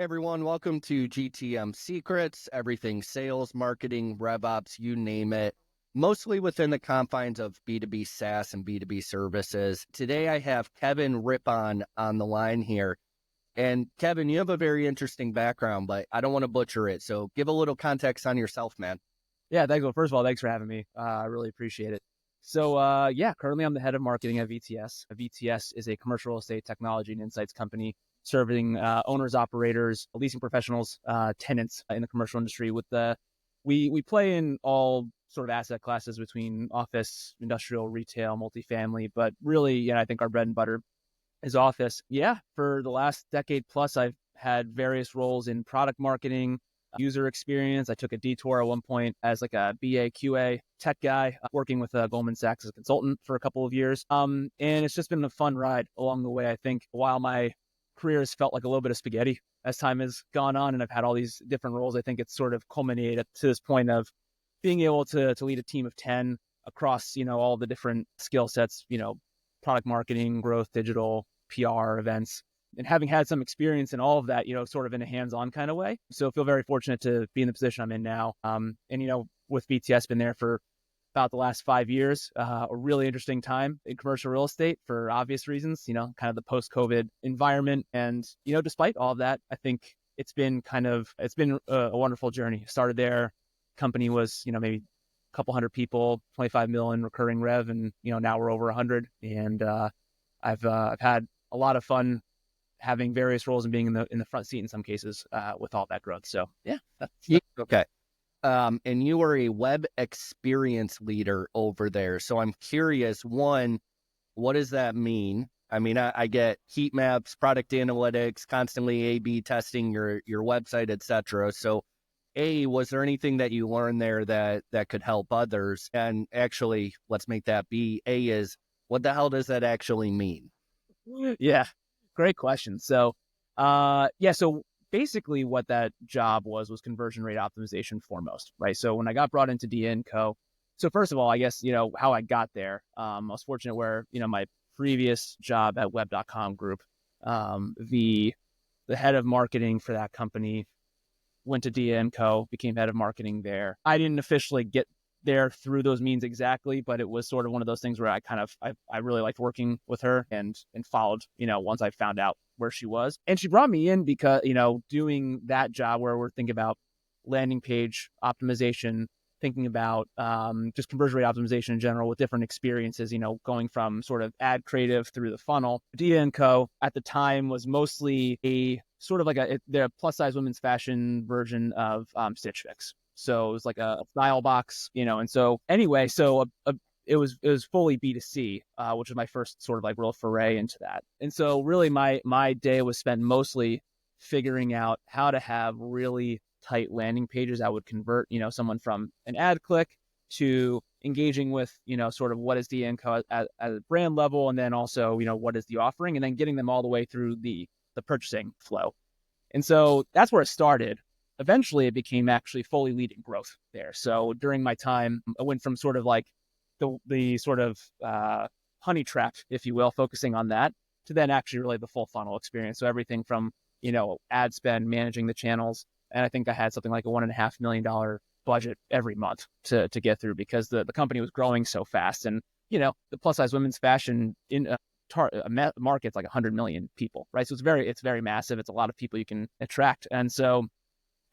Everyone, welcome to GTM Secrets, everything sales, marketing, RevOps, you name it, mostly within the confines of B2B SaaS and B2B services. Today, I have Kevin Rippon on the line here. And Kevin, you have a very interesting background, but I don't want to butcher it. So give a little context on yourself, man. Yeah, thanks. Well, first of all, thanks for having me. I really appreciate it. So, currently I'm the head of marketing at VTS. VTS is a commercial real estate technology and insights company serving owners, operators, leasing professionals, tenants in the commercial industry. We play in all sort of asset classes between office, industrial, retail, multifamily, but really, I think our bread and butter is office. Yeah, for the last decade plus, I've had various roles in product marketing, user experience. I took a detour at one point as like a BA QA tech guy, working with Goldman Sachs as a consultant for a couple of years. And it's just been a fun ride along the way. I think while my career has felt like a little bit of spaghetti as time has gone on and I've had all these different roles, I think it's sort of culminated to this point of being able to lead a team of 10 across, all the different skill sets, product marketing, growth, digital, PR, events, and having had some experience in all of that, sort of in a hands-on kind of way. So I feel very fortunate to be in the position I'm in now. With BTS, been there for about the last 5 years, a really interesting time in commercial real estate for obvious reasons, kind of the post-COVID environment. And, despite all of that, I think it's been a wonderful journey. Started there, company was, maybe a couple hundred people, 25 million recurring rev. And, now we're over 100. And I've had a lot of fun having various roles and being in the front seat in some cases with all that growth. So yeah, that's okay. And you are a web experience leader over there. So I'm curious, one, what does that mean? I mean, I get heat maps, product analytics, constantly A/B testing your website, etc. So was there anything that you learned there that could help others? And actually, let's make that B. Is what the hell does that actually mean? Yeah, great question. So, so basically what that job was conversion rate optimization foremost, right? So when I got brought into DA & Co., so first of all, I guess, how I got there, I was fortunate where, my previous job at web.com group, the head of marketing for that company went to DA & Co., became head of marketing there. I didn't officially get there through those means exactly, but it was sort of one of those things where I really liked working with her and followed, once I found out where she was. And she brought me in because, doing that job where we're thinking about landing page optimization, thinking about just conversion rate optimization in general with different experiences, going from sort of ad creative through the funnel. DA & Co. at the time was mostly a sort of like the plus size women's fashion version of Stitch Fix. So it was like a style box, and so anyway, it was fully B2C, which was my first sort of like real foray into that. And so really my day was spent mostly figuring out how to have really tight landing pages that would convert, someone from an ad click to engaging with, sort of what is the DA&Co at a brand level, and then also, what is the offering, and then getting them all the way through the purchasing flow. And so that's where it started. Eventually, it became actually fully leading growth there. So during my time, I went from sort of like the sort of honey trap, if you will, focusing on that, to then actually really the full funnel experience. So everything from, ad spend, managing the channels. And I think I had something like a $1.5 million budget every month to get through because the company was growing so fast. And, the plus size women's fashion in market's like 100 million people, right? So it's very massive. It's a lot of people you can attract. And so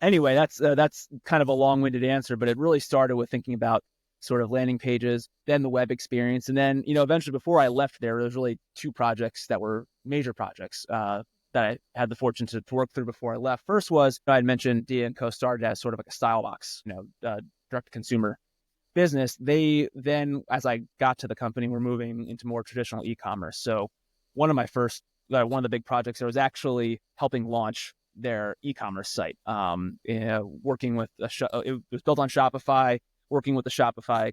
anyway, that's kind of a long-winded answer, but it really started with thinking about sort of landing pages, then the web experience. And then, eventually before I left there was really two projects that were major projects that I had the fortune to work through before I left. First was, I had mentioned DA & Co. started as sort of like a style box, direct-to-consumer business. They then, as I got to the company, were moving into more traditional e-commerce. So one of the big projects there was actually helping launch their e-commerce site, working with it was built on Shopify, working with the Shopify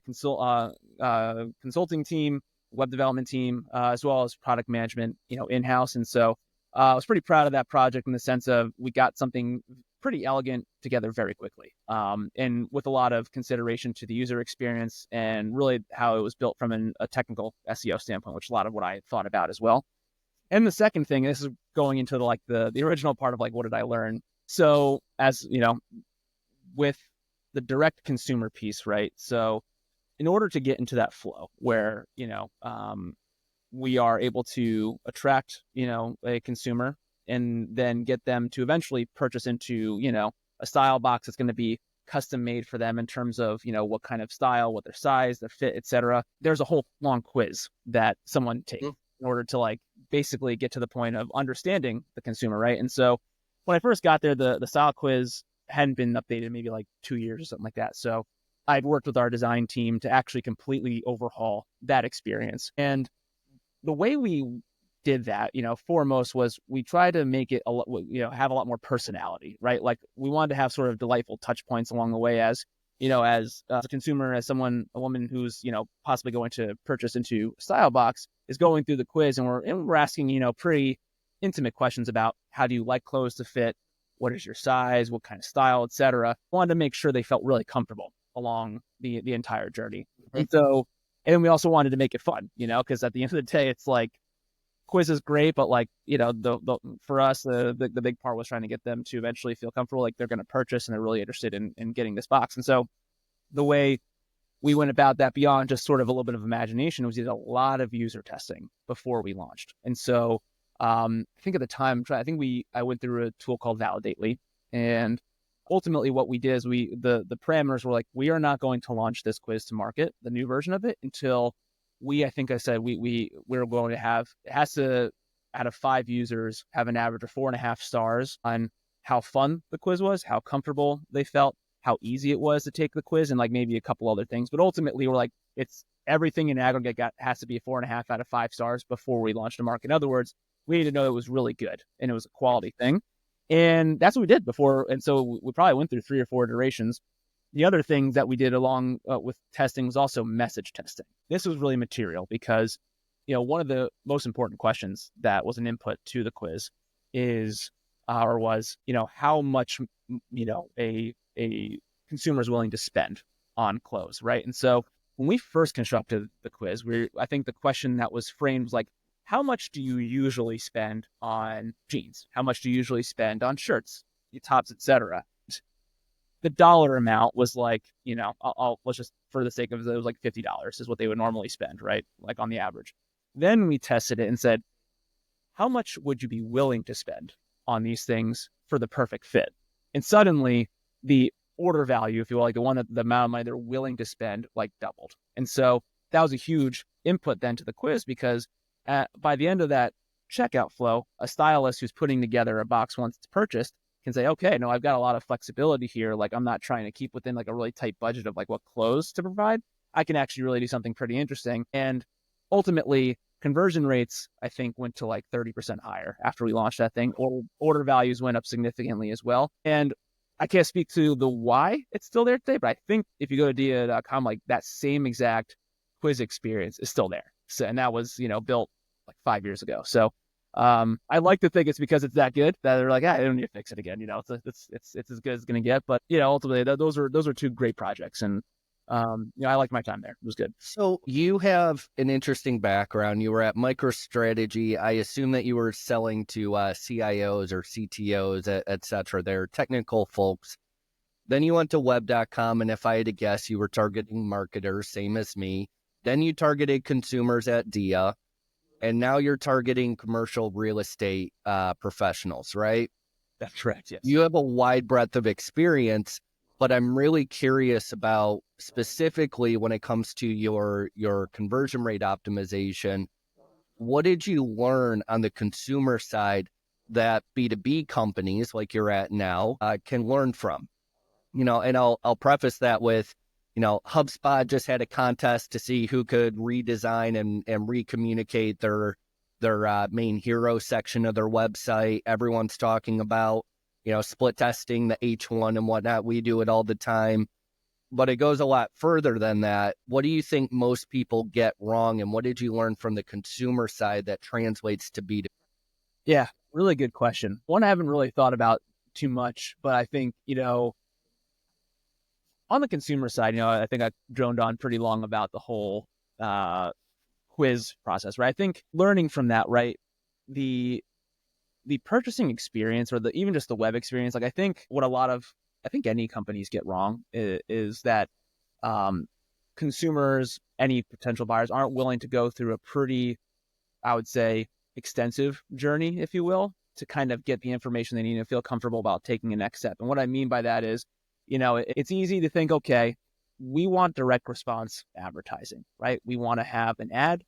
consulting team, web development team, as well as product management, in-house. And so I was pretty proud of that project in the sense of we got something pretty elegant together very quickly, and with a lot of consideration to the user experience and really how it was built from a technical SEO standpoint, which is a lot of what I thought about as well. And the second thing, this is going into the original part of like, what did I learn? So as you know, with the direct consumer piece, right? So in order to get into that flow where, we are able to attract, a consumer and then get them to eventually purchase into, a style box that's going to be custom made for them in terms of, what kind of style, what their size, their fit, etc. There's a whole long quiz that someone takes in order to like basically get to the point of understanding the consumer, right? And so when I first got there, the style quiz hadn't been updated maybe like 2 years or something like that. So I'd worked with our design team to actually completely overhaul that experience. And the way we did that, foremost was we tried to make it have a lot more personality, right? Like we wanted to have sort of delightful touch points along the way as, as a consumer, as a woman who's, possibly going to purchase into Style Box is going through the quiz and we're asking, pretty intimate questions about how do you like clothes to fit? What is your size? What kind of style, etc. Wanted to make sure they felt really comfortable along the entire journey. And so, and we also wanted to make it fun, because at the end of the day, it's like quiz is great, but like, for us, the big part was trying to get them to eventually feel comfortable, like they're going to purchase and they're really interested in getting this box. And so the way we went about that beyond just sort of a little bit of imagination was we did a lot of user testing before we launched. And so I think at the time, I went through a tool called Validately, and ultimately what we did is the parameters were like, we are not going to launch this quiz to market, the new version of it, until we're going to have, it has to, out of 5 users, have an average of 4.5 stars on how fun the quiz was, how comfortable they felt, how easy it was to take the quiz, and like maybe a couple other things. But ultimately, we're like, it's everything in aggregate has to be a 4.5 out of 5 stars before we launch the market. In other words, we need to know it was really good and it was a quality thing. And that's what we did before. And so we probably went through 3 or 4 iterations. The other thing that we did along with testing was also message testing. This was really material because, one of the most important questions that was an input to the quiz was, how much, a consumer is willing to spend on clothes, right? And so when we first constructed the quiz, I think the question that was framed was like, how much do you usually spend on jeans? How much do you usually spend on shirts, tops, etc.? The dollar amount was like, let's just, for the sake of it, was like $50 is what they would normally spend, right? Like on the average. Then we tested it and said, how much would you be willing to spend on these things for the perfect fit? And suddenly the order value, if you will, like the amount of money they're willing to spend, like doubled. And so that was a huge input then to the quiz, because by the end of that checkout flow, a stylist who's putting together a box once it's purchased can say, okay, no, I've got a lot of flexibility here. Like I'm not trying to keep within like a really tight budget of like what clothes to provide. I can actually really do something pretty interesting. And ultimately, conversion rates, I think, went to like 30% higher after we launched that thing. Order values went up significantly as well. And I can't speak to the why it's still there today, but I think if you go to dia.com, like that same exact quiz experience is still there. So, and that was, built like 5 years ago. So I like to think it's because it's that good that they're like, I don't need to fix it again. It's as good as it's going to get. But ultimately, those are 2 great projects, and I liked my time there. It was good. So you have an interesting background. You were at MicroStrategy. I assume that you were selling to CIOs or CTOs, et cetera. They're technical folks. Then you went to web.com, and if I had to guess, you were targeting marketers, same as me. Then you targeted consumers at Dia, and now you're targeting commercial real estate professionals, right? That's correct, yes. You have a wide breadth of experience, but I'm really curious about specifically when it comes to your conversion rate optimization. What did you learn on the consumer side that B2B companies like you're at now can learn from? And I'll preface that with, HubSpot just had a contest to see who could redesign and recommunicate their main hero section of their website. Everyone's talking about, split testing the H1 and whatnot. We do it all the time, but it goes a lot further than that. What do you think most people get wrong, and what did you learn from the consumer side that translates to B2B? Yeah, really good question. One I haven't really thought about too much, but I think, on the consumer side, I think I droned on pretty long about the whole quiz process, right? I think learning from that, right? the purchasing experience, or even just the web experience, like I think any companies get wrong is that consumers, any potential buyers, aren't willing to go through a pretty, I would say, extensive journey, if you will, to kind of get the information they need and feel comfortable about taking a next step. And what I mean by that is, it's easy to think, okay, we want direct response advertising, right? We want to have an ad.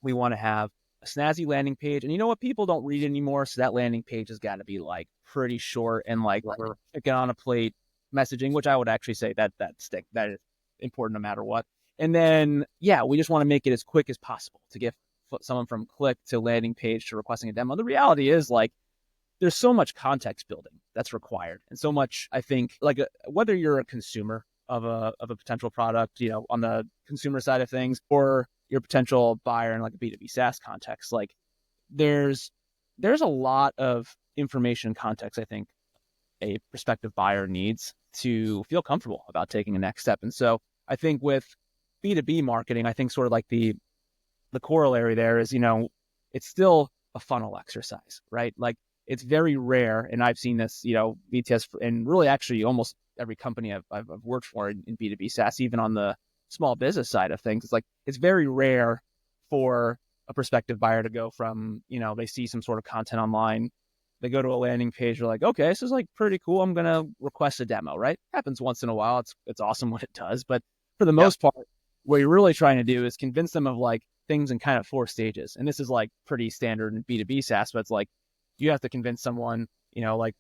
We want to have a snazzy landing page. And you know what? People don't read anymore. So that landing page has got to be like pretty short and like we're picking on a plate messaging, which I would actually say that is important no matter what. And then, we just want to make it as quick as possible to get someone from click to landing page to requesting a demo. The reality is, like, there's so much context building that's required, and so much, I think, like whether you're a consumer of a potential product, on the consumer side of things, or your potential buyer in like a B2B SaaS context, like there's a lot of information context I think a prospective buyer needs to feel comfortable about taking a next step. And so I think with B2B marketing, I think sort of like the corollary there is, it's still a funnel exercise, right? Like it's very rare, and I've seen this, BTS, and really actually almost every company I've worked for in B2B SaaS, even on the small business side of things, it's very rare for a prospective buyer to go from, they see some sort of content online, they go to a landing page, they're like, okay, this is like pretty cool, I'm going to request a demo, right? Happens once in a while. It's awesome when it does. But for the most part, what you're really trying to do is convince them of like things in kind of 4 stages. And this is like pretty standard in B2B SaaS, but it's like, you have to convince someone, like,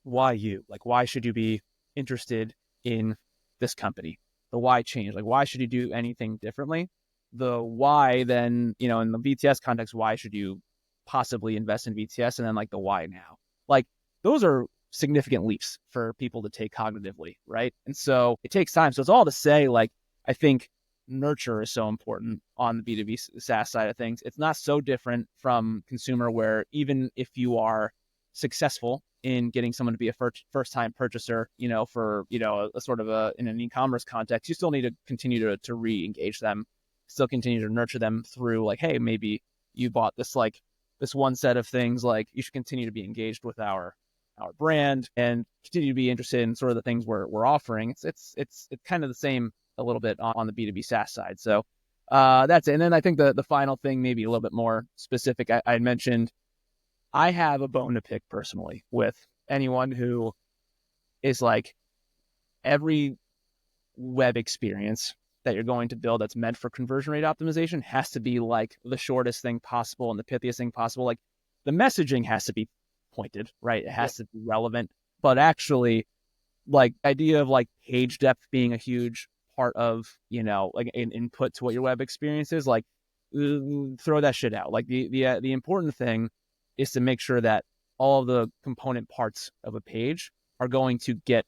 why you? Like, why should you be interested in this company? The why change. Like, why should you do anything differently? The why then, in the BTS context, why should you possibly invest in BTS? And then like the why now. Like, those are significant leaps for people to take cognitively, right? And so it takes time. So it's all to say, like, I think nurture is so important on the B2B SaaS side of things. It's not so different from consumer, where even if you are successful in getting someone to be a first time purchaser, for, a sort of in an e-commerce context, you still need to continue to re-engage them, still continue to nurture them through like, hey, maybe you bought this one set of things, like you should continue to be engaged with our brand and continue to be interested in sort of the things we're offering. It's kind of the same a little bit on the B2B SaaS side. So that's it. And then I think the final thing, maybe a little bit more specific, I mentioned, I have a bone to pick personally with anyone who is like, every web experience that you're going to build that's meant for conversion rate optimization has to be like the shortest thing possible and the pithiest thing possible. Like the messaging has to be pointed, right? It has to be relevant, but actually like idea of like page depth being a huge part of, like an input to what your web experience is, like throw that shit out. Like the important thing is to make sure that all of the component parts of a page are going to get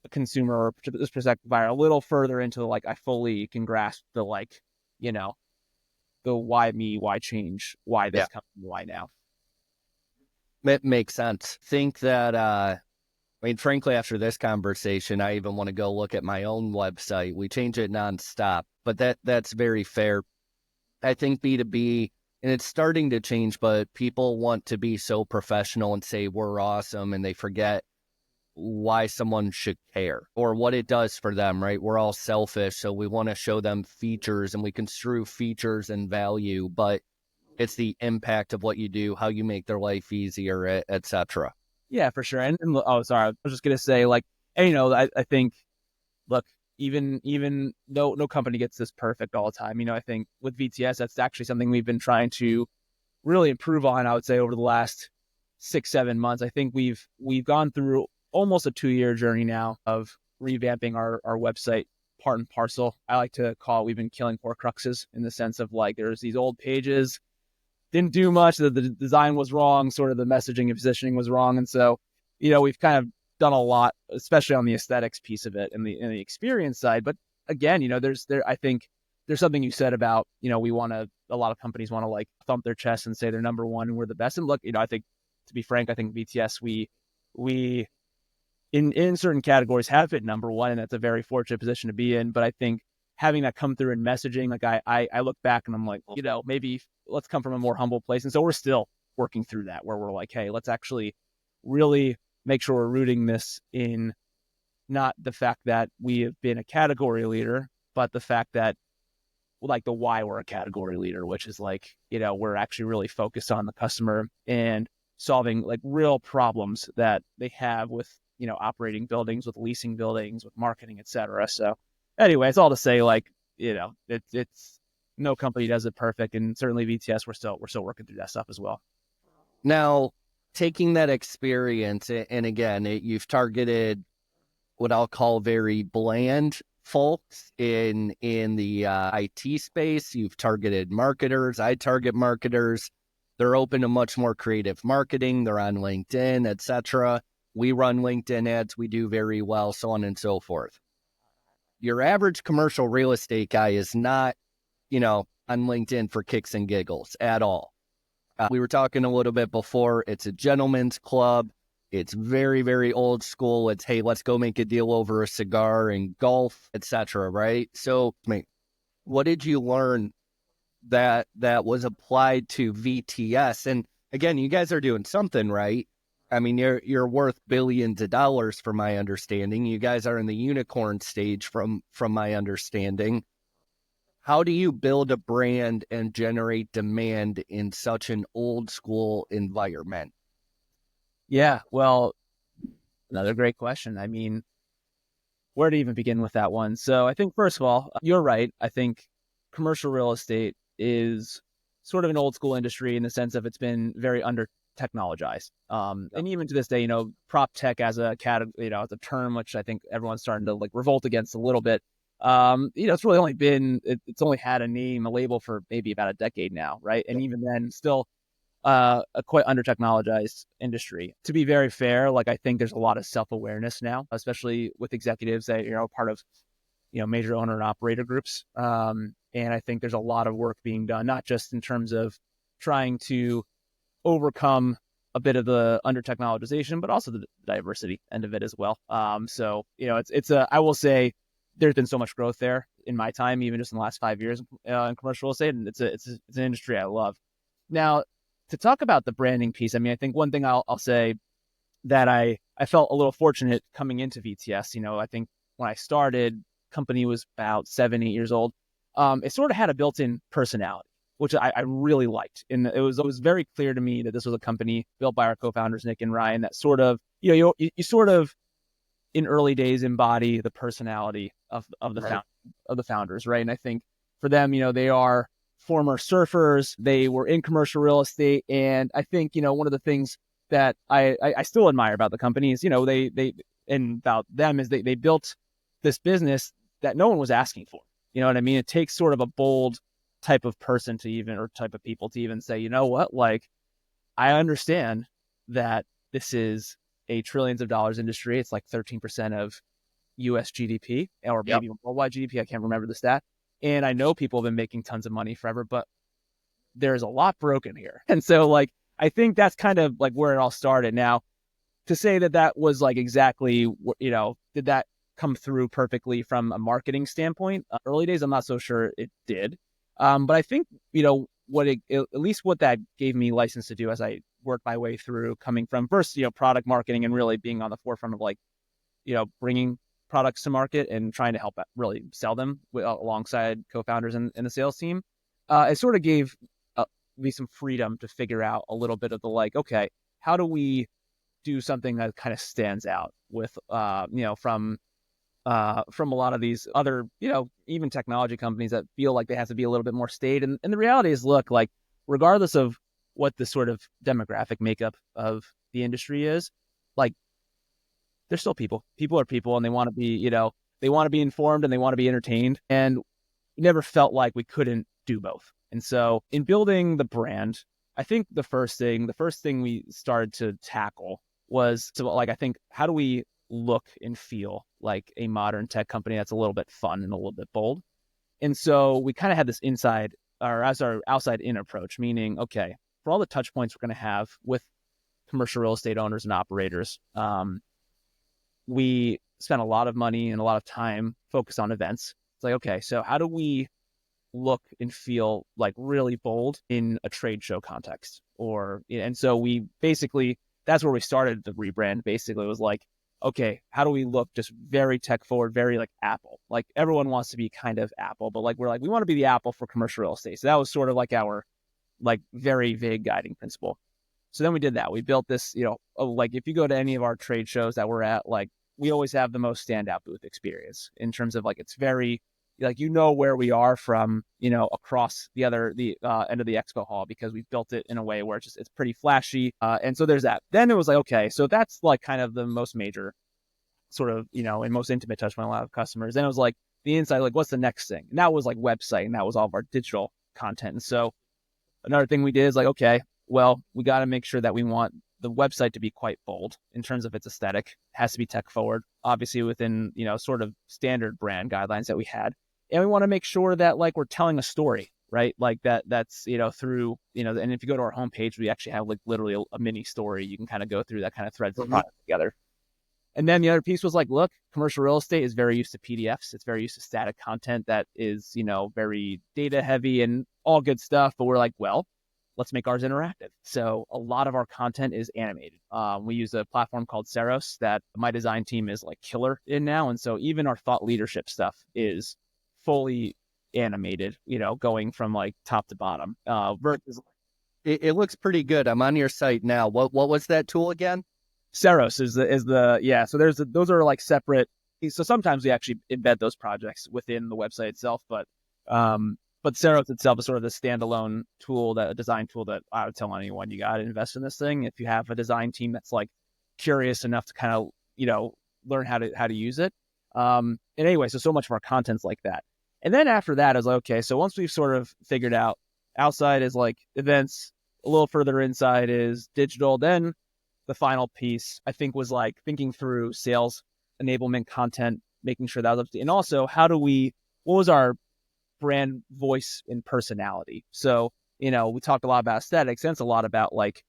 a consumer or this prospective buyer a little further into like, I fully can grasp the like, the why me, why change, why this company, why now. It makes sense. Think that, frankly, after this conversation, I even want to go look at my own website. We change it nonstop, but that's very fair. I think B2B, and it's starting to change, but people want to be so professional and say we're awesome, and they forget why someone should care or what it does for them, right? We're all selfish, so we want to show them features, and we construe features and value, but it's the impact of what you do, how you make their life easier, etc. Yeah, for sure. And oh, sorry, I was just gonna say, like, and, I think, look, even though no company gets this perfect all the time, I think with VTS, that's actually something we've been trying to really improve on, I would say, over the last 6-7 months. I think we've gone through almost a 2-year journey now of revamping our website part and parcel. I like to call it, we've been killing Horcruxes, in the sense of like, there's these old pages, didn't do much, the design was wrong, sort of the messaging and positioning was wrong. And so, we've kind of done a lot, especially on the aesthetics piece of it and the experience side. But again, I think there's something you said about, a lot of companies want to like thump their chest and say they're number one and we're the best. And look, I think, to be frank, I think BTS, we in certain categories have been number one, and that's a very fortunate position to be in. But I think having that come through in messaging, like I look back and I'm like, maybe let's come from a more humble place. And so we're still working through that, where we're like, hey, let's actually really make sure we're rooting this in not the fact that we have been a category leader, but the fact that like the why we're a category leader, which is like, we're actually really focused on the customer and solving like real problems that they have with, operating buildings, with leasing buildings, with marketing, et cetera. So anyway, it's all to say like, it's no company does it perfect. And certainly VTS, we're still working through that stuff as well. Now, taking that experience, and again, you've targeted what I'll call very bland folks in the IT space. You've targeted marketers. I target marketers. They're open to much more creative marketing. They're on LinkedIn, etc. We run LinkedIn ads. We do very well, so on and so forth. Your average commercial real estate guy is not, on LinkedIn for kicks and giggles at all. We were talking a little bit before. It's a gentleman's club. It's very, very old school. It's, hey, let's go make a deal over a cigar and golf, etc. Right? So, what did you learn that was applied to VTS? And again, you guys are doing something right. I mean, you're worth billions of dollars, from my understanding. You guys are in the unicorn stage, from my understanding. How do you build a brand and generate demand in such an old school environment? Yeah, well, another great question. I mean, where to even begin with that one? So I think, first of all, you're right. I think commercial real estate is sort of an old school industry in the sense of it's been very under technologized. And even to this day, prop tech as a as a term, which I think everyone's starting to like revolt against a little bit. It's really only been, it's only had a name, a label for maybe about a decade now, right? And even then, still a quite under technologized industry. To be very fair, like I think there's a lot of self-awareness now, especially with executives that part of major owner and operator groups. And I think there's a lot of work being done, not just in terms of trying to overcome a bit of the under technologization, but also the diversity end of it as well. So I will say there's been so much growth there in my time, even just in the last 5 years in commercial real estate, and it's an industry I love. Now, to talk about the branding piece, I mean, I think one thing I'll say that I felt a little fortunate coming into VTS. I think when I started, company was about 7-8 years old. It sort of had a built-in personality, which I really liked. And it was very clear to me that this was a company built by our co-founders, Nick and Ryan, that sort of, you sort of in early days embody the personality of the founders, right? And I think for them, they are former surfers. They were in commercial real estate. And I think, one of the things that I still admire about the company is, and about them is they built this business that no one was asking for. You know what I mean? It takes sort of a bold type of person or type of people to even say, you know what, like, I understand that this is a trillions of dollars industry. It's like 13% of US GDP or maybe worldwide GDP. I can't remember the stat. And I know people have been making tons of money forever, but there's a lot broken here. And so like, I think that's kind of like where it all started. Now, to say that was like exactly, did that come through perfectly from a marketing standpoint? Early days, I'm not so sure it did. But I think, at least what that gave me license to do as I worked my way through, coming from first, product marketing and really being on the forefront of like, bringing products to market and trying to help really sell them alongside co-founders and the sales team. It sort of gave me some freedom to figure out a little bit of the like, okay, how do we do something that kind of stands out with, from a lot of these other, even technology companies that feel like they have to be a little bit more staid. And the reality is, look, like, regardless of what the sort of demographic makeup of the industry is, like, they're still people. People are people, and they want to be, they want to be informed and they want to be entertained. And we never felt like we couldn't do both. And so in building the brand, I think the first thing we started to tackle was I think, how do we look and feel like a modern tech company that's a little bit fun and a little bit bold? And so we kind of had this our outside in approach, meaning, okay, for all the touch points we're going to have with commercial real estate owners and operators, we spent a lot of money and a lot of time focused on events. It's like, okay, so how do we look and feel like really bold in a trade show context. And so we basically, that's where we started the rebrand. Basically, it was like, okay, how do we look just very tech forward, very like Apple? Like everyone wants to be kind of Apple, but like we're like, we want to be the Apple for commercial real estate. So that was sort of like our like very vague guiding principle. So then we did that. We built this, like if you go to any of our trade shows that we're at, like we always have the most standout booth experience in terms of like it's very like where we are from across the end of the expo hall because we built it in a way where it's pretty flashy. And so there's that. Then it was like, okay, so that's like kind of the most major sort of and most intimate touch point a lot of customers. Then it was like the inside, like what's the next thing? And that was like website, and that was all of our digital content. And so another thing we did is like, okay, well, we got to make sure that we want the website to be quite bold in terms of its aesthetic. It has to be tech forward, obviously within, sort of standard brand guidelines that we had. And we want to make sure that like we're telling a story, right? Like that's, through, and if you go to our homepage, we actually have like literally a mini story. You can kind of go through that kind of threads the product together. And then the other piece was like, look, commercial real estate is very used to PDFs. It's very used to static content that is, very data heavy and all good stuff. But we're like, well, let's make ours interactive. So a lot of our content is animated. We use a platform called Saros that my design team is like killer in now. And so even our thought leadership stuff is fully animated, going from like top to bottom. Versus It looks pretty good. I'm on your site now. What was that tool again? Saros is the yeah. So those are like separate. So sometimes we actually embed those projects within the website itself, but Saros itself is sort of the standalone tool, a design tool that I would tell anyone, you got to invest in this thing. If you have a design team that's like curious enough to kind of, learn how to use it. And anyway, so much of our content's like that. And then after that, I was like, okay, so once we've sort of figured out outside is like events, a little further inside is digital, then the final piece, I think, was like thinking through sales enablement content, making sure that was up to, and also what was our brand voice and personality? So, we talked a lot about aesthetics, and it's a lot about like,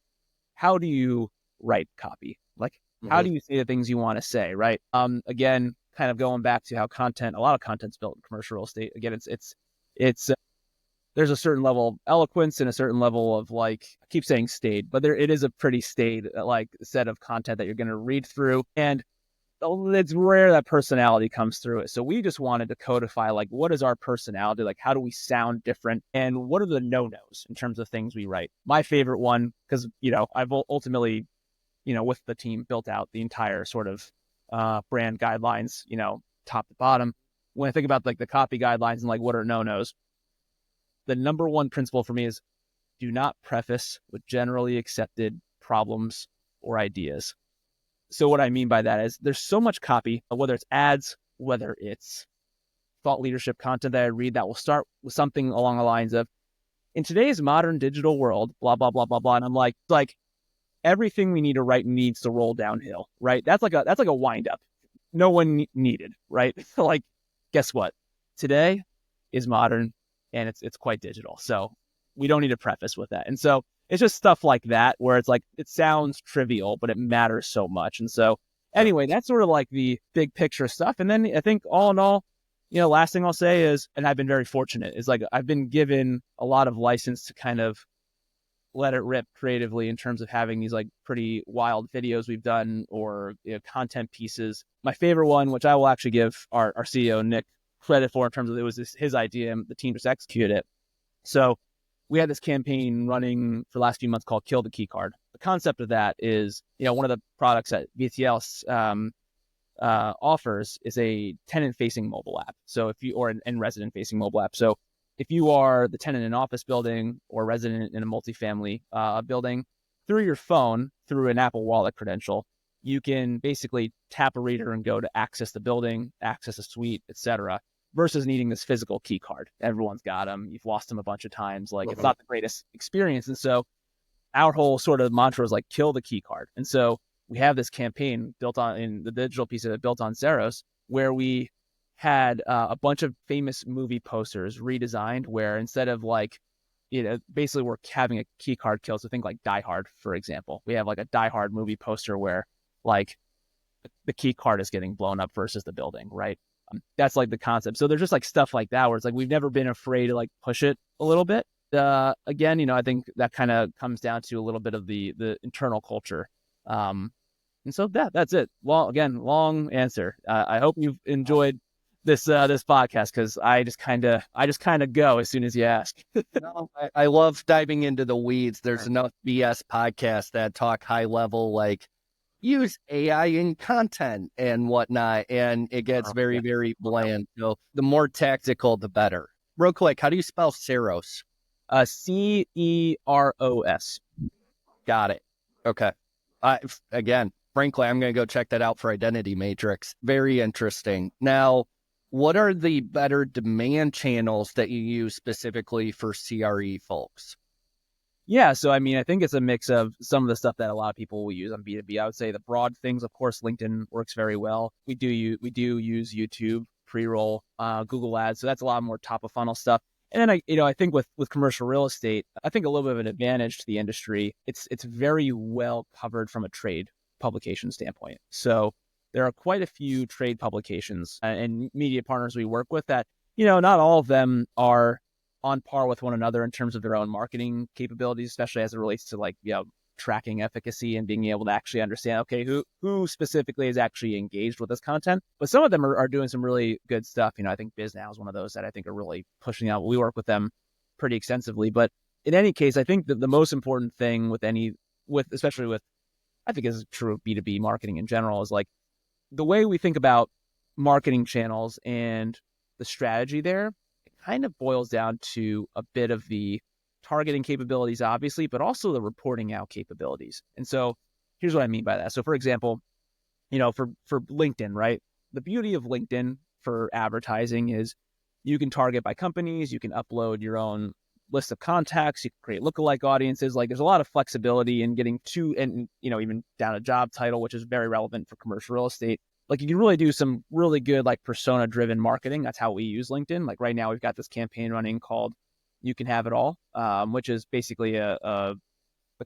how do you write copy? Like, how do you say the things you want to say, right? Again, kind of going back to how a lot of content's built in commercial real estate. Again, it's there's a certain level of eloquence and a certain level of like, I keep saying staid, but it is a pretty staid like set of content that you're going to read through. And it's rare that personality comes through it. So we just wanted to codify like, what is our personality? Like, how do we sound different? And what are the no-nos in terms of things we write? My favorite one, because, I've ultimately, with the team built out the entire sort of brand guidelines, top to bottom. When I think about like the copy guidelines and like what are no-nos, the number one principle for me is do not preface with generally accepted problems or ideas. So what I mean by that is there's so much copy, whether it's ads, whether it's thought leadership content that I read that will start with something along the lines of, in today's modern digital world, blah, blah, blah, blah, blah. And I'm like everything we need to write needs to roll downhill, right? That's like a wind up. No one needed, right? Like, guess what? Today is modern and it's quite digital. So we don't need to preface with that. And so it's just stuff like that where it's like, it sounds trivial, but it matters so much. And so anyway, that's sort of like the big picture stuff. And then I think all in all, last thing I'll say is, and I've been very fortunate, is like I've been given a lot of license to kind of let it rip creatively in terms of having these like pretty wild videos we've done or content pieces. My favorite one, which I will actually give our CEO, Nick, credit for in terms of it was his idea and the team just executed it. So we had this campaign running for the last few months called Kill the Key Card. The concept of that is, one of the products that VTL offers is a tenant-facing mobile app. So and resident-facing mobile app. So if you are the tenant in an office building or resident in a multifamily building, through your phone, through an Apple Wallet credential, you can basically tap a reader and go to access the building, access a suite, etc. Versus needing this physical key card. Everyone's got them. You've lost them a bunch of times. Like, it's not the greatest experience. And so our whole sort of mantra is like, kill the key card. And so we have this campaign built on, in the digital piece of it, built on Saros, where we had a bunch of famous movie posters redesigned where instead of like, basically we're having a key card kill. So think like Die Hard, for example. We have like a Die Hard movie poster where like the key card is getting blown up versus the building, right? That's like the concept. So there's just like stuff like that where it's like we've never been afraid to like push it a little bit. Again, I think that kind of comes down to a little bit of the internal culture. And so that's it. Well, again, long answer. I hope you've enjoyed this podcast because I just kind of go as soon as you ask. No, I love diving into the weeds. There's enough BS podcasts that talk high level, like use AI in content and whatnot, and it gets very, very bland. So the more tactical, the better. Real quick, how do you spell Ceros? Ceros. Got it. Okay. Again, frankly, I'm going to go check that out for Identity Matrix. Very interesting. Now, what are the better demand channels that you use specifically for CRE folks? Yeah, so I mean, I think it's a mix of some of the stuff that a lot of people will use on B2B. I would say the broad things, of course, LinkedIn works very well. We do use YouTube, pre-roll, Google Ads, so that's a lot more top of funnel stuff. And then I think with commercial real estate, I think a little bit of an advantage to the industry. It's very well covered from a trade publication standpoint. So there are quite a few trade publications and media partners we work with that, not all of them are on par with one another in terms of their own marketing capabilities, especially as it relates to like, tracking efficacy and being able to actually understand, okay, who specifically is actually engaged with this content. But some of them are doing some really good stuff. I think BizNow is one of those that I think are really pushing out. We work with them pretty extensively. But in any case, I think that the most important thing especially with, I think is true of B2B marketing in general, is like the way we think about marketing channels and the strategy there, it kind of boils down to a bit of the targeting capabilities, obviously, but also the reporting out capabilities. And so here's what I mean by that. So for example, for LinkedIn, right? The beauty of LinkedIn for advertising is you can target by companies, you can upload your own list of contacts, you can create lookalike audiences. Like there's a lot of flexibility in getting to, and even down a job title, which is very relevant for commercial real estate. Like you can really do some really good like persona driven marketing. That's how we use LinkedIn. Like right now we've got this campaign running called You Can Have It All, which is basically the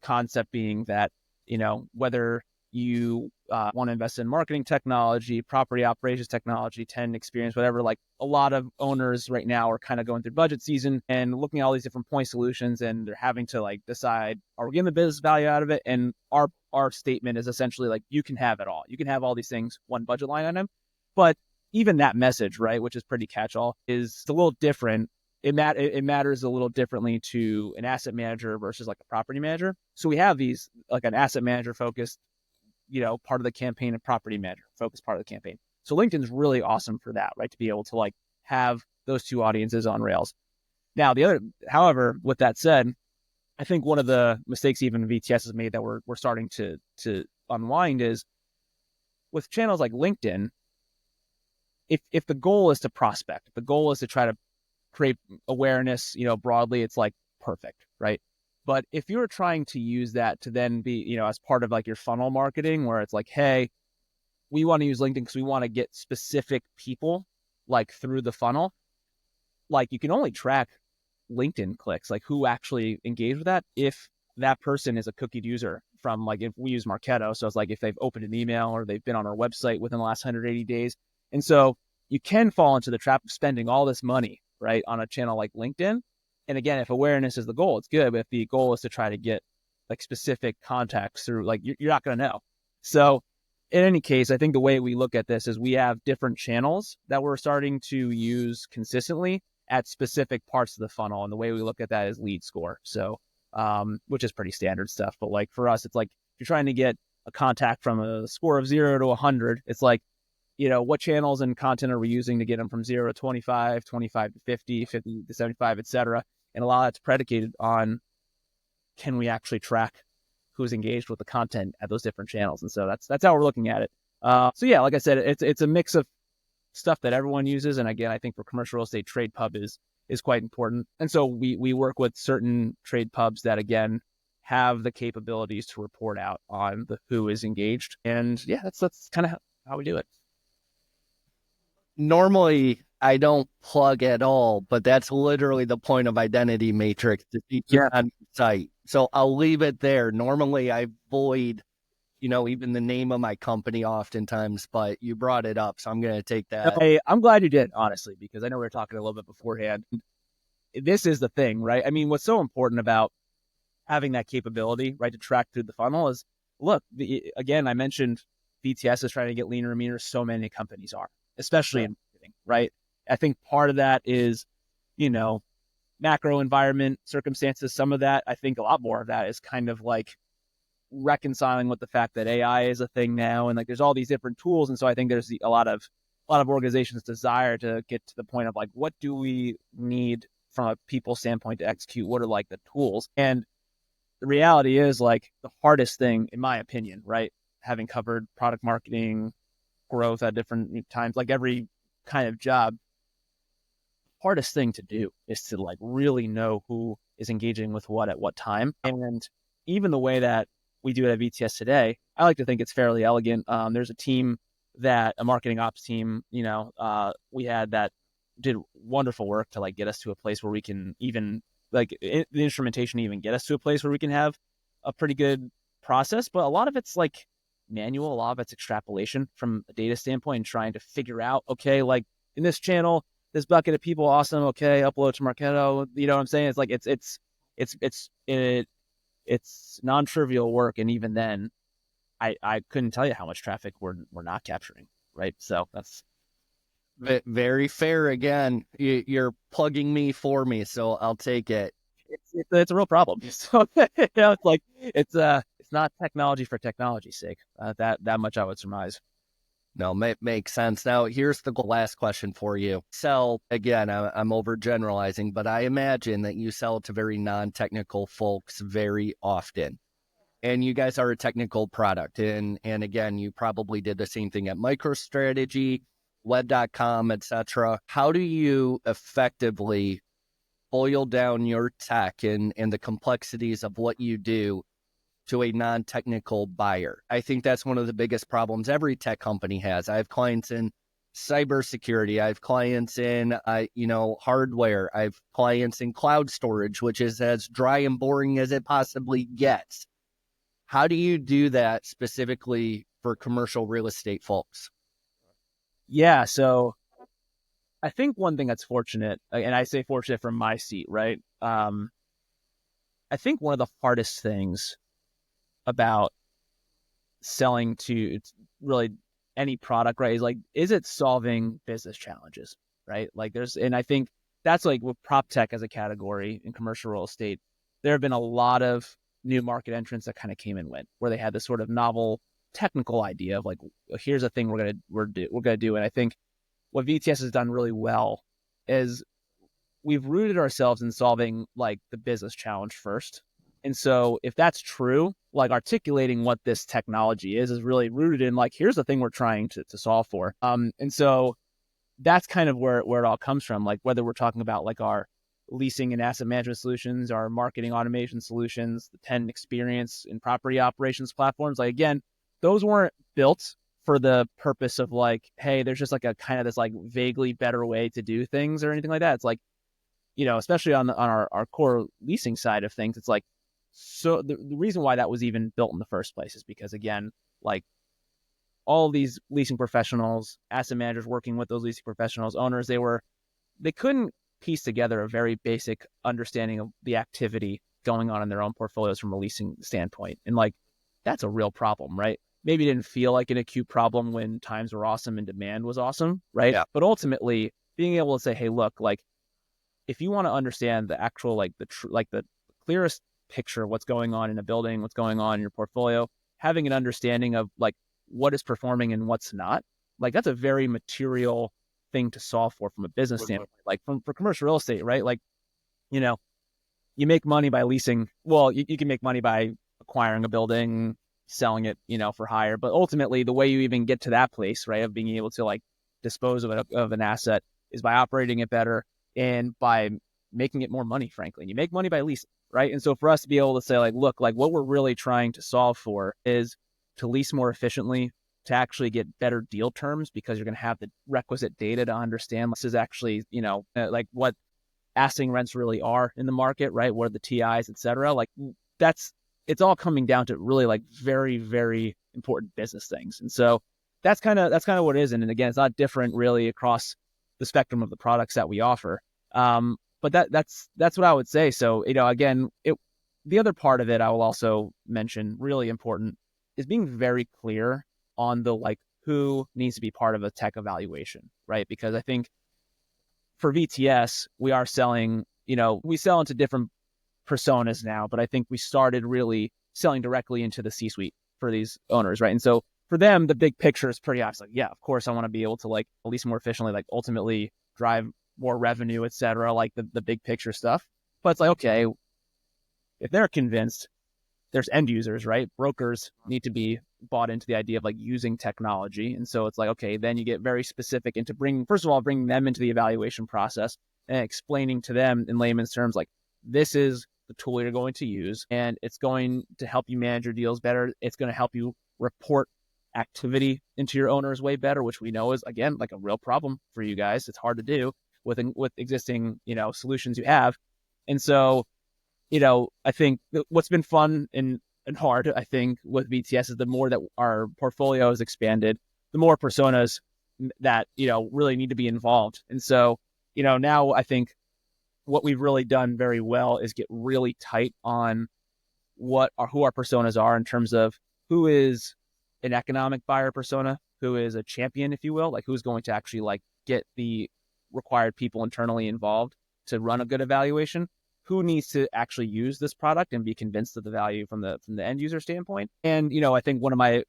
concept being that, whether you want to invest in marketing technology, property operations technology, tenant experience, whatever, like a lot of owners right now are kind of going through budget season and looking at all these different point solutions, and they're having to like decide, are we getting the business value out of it? And our statement is essentially like, you can have it all. You can have all these things, one budget line item. But even that message, right, which is pretty catch-all, is a little different. It matters a little differently to an asset manager versus like a property manager. So we have these like an asset manager focused, part of the campaign, and property manager focused part of the campaign. So LinkedIn's really awesome for that, right? To be able to like have those two audiences on rails. Now however, with that said, I think one of the mistakes even VTS has made that we're starting to unwind is with channels like LinkedIn. If the goal is to prospect, if the goal is to try to create awareness, broadly, it's like perfect, right? But if you're trying to use that to then be, as part of like your funnel marketing, where it's like, hey, we want to use LinkedIn because we want to get specific people like through the funnel, like you can only track LinkedIn clicks, like who actually engaged with that, if that person is a cookied user from, like, if we use Marketo. So it's like if they've opened an email or they've been on our website within the last 180 days. And so you can fall into the trap of spending all this money, right, on a channel like LinkedIn. And again, if awareness is the goal, it's good. But if the goal is to try to get like specific contacts through, like, you're not going to know. So in any case, I think the way we look at this is we have different channels that we're starting to use consistently at specific parts of the funnel. And the way we look at that is lead score. So, which is pretty standard stuff. But like for us, it's like, if you're trying to get a contact from a score of 0 to 100, it's like, what channels and content are we using to get them from 0 to 25, 25 to 50, 50 to 75, et cetera. And a lot of that's predicated on, can we actually track who's engaged with the content at those different channels? And so that's how we're looking at it. So yeah, like I said, it's a mix of stuff that everyone uses. And again, I think for commercial real estate, trade pub is quite important. And so we work with certain trade pubs that, again, have the capabilities to report out on who is engaged. And yeah, that's kind of how we do it. Normally, I don't plug at all, but that's literally the point of Identity Matrix to feature on the site. So I'll leave it there. Normally, I avoid even the name of my company oftentimes, but you brought it up. So I'm going to take that. I'm glad you did, honestly, because I know we were talking a little bit beforehand. This is the thing, right? I mean, what's so important about having that capability, right, to track through the funnel is, look, again, I mentioned BTS is trying to get leaner and meaner. So many companies are, especially in marketing, right? I think part of that is, macro environment circumstances. Some of that, I think a lot more of that is kind of like reconciling with the fact that AI is a thing now, and like there's all these different tools. And so I think there's a lot of organizations' desire to get to the point of like, what do we need from a people standpoint to execute? What are like the tools? And the reality is like the hardest thing, in my opinion, right? Having covered product marketing, growth at different times, like every kind of job, hardest thing to do is to like really know who is engaging with what at what time. And even the way that we do it at VTS today, I like to think it's fairly elegant. There's a marketing ops team, we had that did wonderful work to like get us to a place where we can even like the instrumentation even get us to a place where we can have a pretty good process. But a lot of it's like manual, a lot of it's extrapolation from a data standpoint and trying to figure out, okay, like in this channel, this bucket of people, awesome. Okay, upload to Marketo. You know what I'm saying? It's like it's non-trivial work, and even then, I couldn't tell you how much traffic we're not capturing, right? So that's very fair. Again, you're plugging me for me, so I'll take it. It's a real problem. So it's like it's not technology for technology's sake. That much I would surmise. No, makes sense. Now, here's the last question for you. Sell, again, I'm overgeneralizing, but I imagine that you sell to very non-technical folks very often. And you guys are a technical product. And again, you probably did the same thing at MicroStrategy, web.com, etc. How do you effectively boil down your tech and the complexities of what you do to a non-technical buyer? I think that's one of the biggest problems every tech company has. I have clients in cybersecurity. I have clients in, hardware. I have clients in cloud storage, which is as dry and boring as it possibly gets. How do you do that specifically for commercial real estate folks? Yeah, so I think one thing that's fortunate, and I say fortunate from my seat, right? I think one of the hardest things about selling to really any product, right, is like, is it solving business challenges, right? Like and I think that's like with prop tech as a category in commercial real estate, there have been a lot of new market entrants that kind of came and went, where they had this sort of novel technical idea of like, here's a thing we're gonna do. And I think what VTS has done really well is we've rooted ourselves in solving like the business challenge first. And so if that's true, like articulating what this technology is really rooted in like, here's the thing we're trying to solve for. And so that's kind of where it all comes from. Like whether we're talking about like our leasing and asset management solutions, our marketing automation solutions, the 10 experience and property operations platforms, like again, those weren't built for the purpose of like, hey, there's just like a kind of this like vaguely better way to do things or anything like that. It's like, especially on our core leasing side of things, it's like, so the reason why that was even built in the first place is because, again, like all of these leasing professionals, asset managers working with those leasing professionals, owners, they couldn't piece together a very basic understanding of the activity going on in their own portfolios from a leasing standpoint. And like, that's a real problem, right? Maybe it didn't feel like an acute problem when times were awesome and demand was awesome, right? Yeah. But ultimately, being able to say, hey, look, like, if you want to understand the actual, like the clearest picture of what's going on in a building, what's going on in your portfolio, having an understanding of like what is performing and what's not, like that's a very material thing to solve for from a business standpoint. Like for commercial real estate, right? Like, you make money by leasing. Well, you can make money by acquiring a building, selling it, for hire. But ultimately, the way you even get to that place, right, of being able to like dispose of an asset is by operating it better and by making it more money, frankly. And you make money by leasing, right? And so for us to be able to say like, look, like what we're really trying to solve for is to lease more efficiently, to actually get better deal terms, because you're going to have the requisite data to understand this is actually, like what asking rents really are in the market, right? What are the TIs, et cetera? Like it's all coming down to really like very, very important business things. And so that's kind of what it is. And again, it's not different really across the spectrum of the products that we offer. But that's what I would say. So, again, the other part of it I will also mention, really important, is being very clear on the who needs to be part of a tech evaluation, right? Because I think for VTS, we are selling, we sell into different personas now, but I think we started really selling directly into the C-suite for these owners, right? And so for them, the big picture is pretty obvious. Like, yeah, of course, I want to be able to at least more efficiently, ultimately drive more revenue, et cetera, like the big picture stuff. But it's okay, if they're convinced, there's end users, right? Brokers need to be bought into the idea of using technology. And so it's okay, then you get very specific into bringing them into the evaluation process and explaining to them in layman's terms, this is the tool you're going to use, and it's going to help you manage your deals better. It's going to help you report activity into your owners way better, which we know is, again, a real problem for you guys. It's hard to do with existing, solutions you have. And so, I think what's been fun and hard, I think, with VTS is the more that our portfolio has expanded, the more personas that, really need to be involved. And so, now I think what we've really done very well is get really tight on who our personas are in terms of who is an economic buyer persona, who is a champion, if you will, who's going to actually get the required people internally involved to run a good evaluation, who needs to actually use this product and be convinced of the value from the end user standpoint. And, I think one of my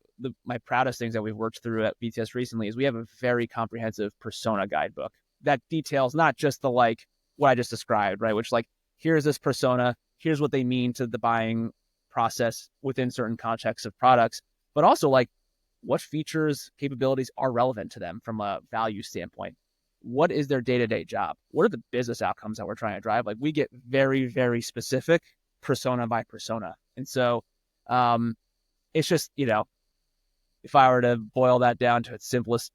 proudest things that we've worked through at VTS recently is we have a very comprehensive persona guidebook that details not just the what I just described, right? Which here's this persona, here's what they mean to the buying process within certain contexts of products, but also what features, capabilities are relevant to them from a value standpoint. What is their day-to-day job? What are the business outcomes that we're trying to drive? We get very, very specific persona by persona. And so it's just, if I were to boil that down to its simplest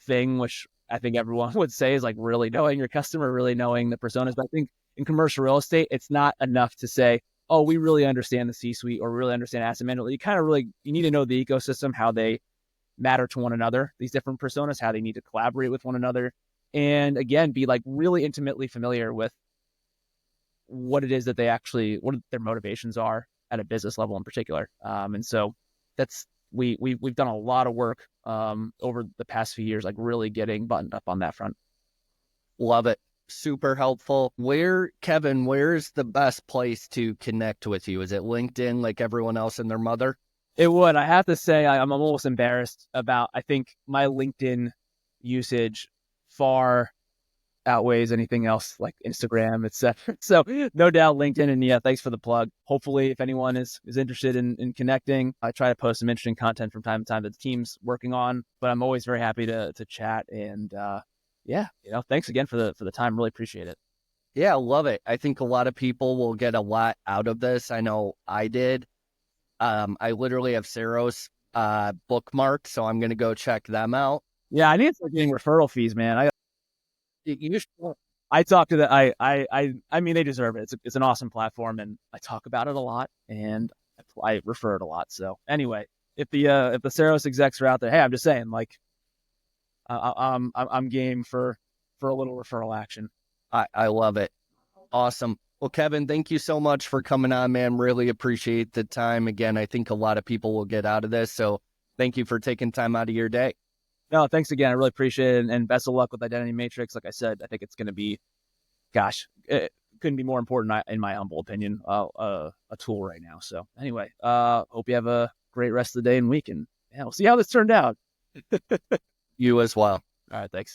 thing, which I think everyone would say is really knowing your customer, really knowing the personas. But I think in commercial real estate, it's not enough to say, oh, we really understand the C-suite or really understand asset management. You kind of you need to know the ecosystem, how they matter to one another, these different personas, how they need to collaborate with one another. And again, be really intimately familiar with what it is that what their motivations are at a business level in particular. And so that's, we've done a lot of work over the past few years, really getting buttoned up on that front. Love it. Super helpful. Kevin, where's the best place to connect with you? Is it LinkedIn like everyone else and their mother? It would. I have to say, I'm almost embarrassed about, I think my LinkedIn usage far outweighs anything else like Instagram, etc. So no doubt LinkedIn. And yeah, thanks for the plug. Hopefully, if anyone is interested in connecting, I try to post some interesting content from time to time that the team's working on, but I'm always very happy to chat. And yeah, thanks again for the time. Really appreciate it. Yeah, love it. I think a lot of people will get a lot out of this. I know I did. I literally have Saros bookmarked, so I'm going to go check them out. Yeah, I need to start getting referral fees, man. I talk to the I mean, they deserve it. It's an awesome platform, and I talk about it a lot, and I refer it a lot. So anyway, if the Saros execs are out there, hey, I'm just saying, I'm game for a little referral action. I love it. Awesome. Well, Kevin, thank you so much for coming on, man. Really appreciate the time. Again, I think a lot of people will get out of this. So thank you for taking time out of your day. No, thanks again. I really appreciate it. And best of luck with Identity Matrix. Like I said, I think it's going to be, it couldn't be more important, in my humble opinion, a tool right now. So anyway, hope you have a great rest of the day and week. And yeah, we'll see how this turned out. You as well. All right. Thanks.